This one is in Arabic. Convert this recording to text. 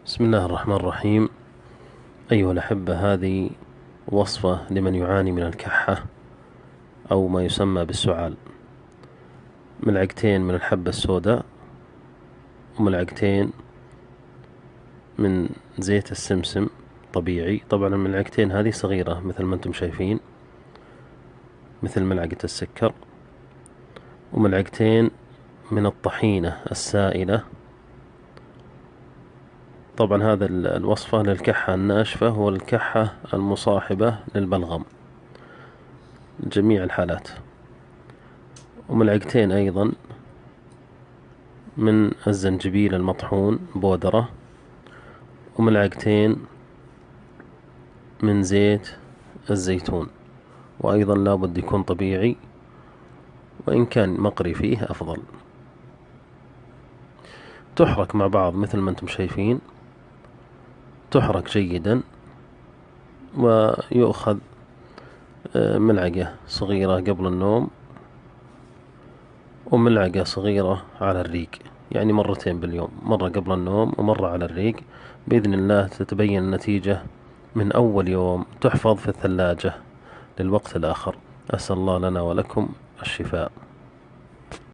بسم الله الرحمن الرحيم. أيها الأحبة، هذه وصفة لمن يعاني من الكحة أو ما يسمى بالسعال. ملعقتين من الحبة السوداء، وملعقتين من زيت السمسم طبيعي. طبعا الملعقتين هذه صغيرة مثل ما انتم شايفين، مثل ملعقة السكر. وملعقتين من الطحينة السائلة. طبعا هذا الوصفة للكحة الناشفة والكحة المصاحبة للبلغم، جميع الحالات. وملعقتين أيضا من الزنجبيل المطحون بودرة، وملعقتين من زيت الزيتون، وأيضا لابد يكون طبيعي، وإن كان مقري فيه أفضل. تحرك مع بعض مثل ما انتم شايفين، تحرك جيدا، ويؤخذ ملعقة صغيرة قبل النوم وملعقة صغيرة على الريق، يعني مرتين باليوم، مرة قبل النوم ومرة على الريق. بإذن الله تتبين النتيجة من أول يوم، تحفظ في الثلاجة للوقت الآخر. أسأل الله لنا ولكم الشفاء.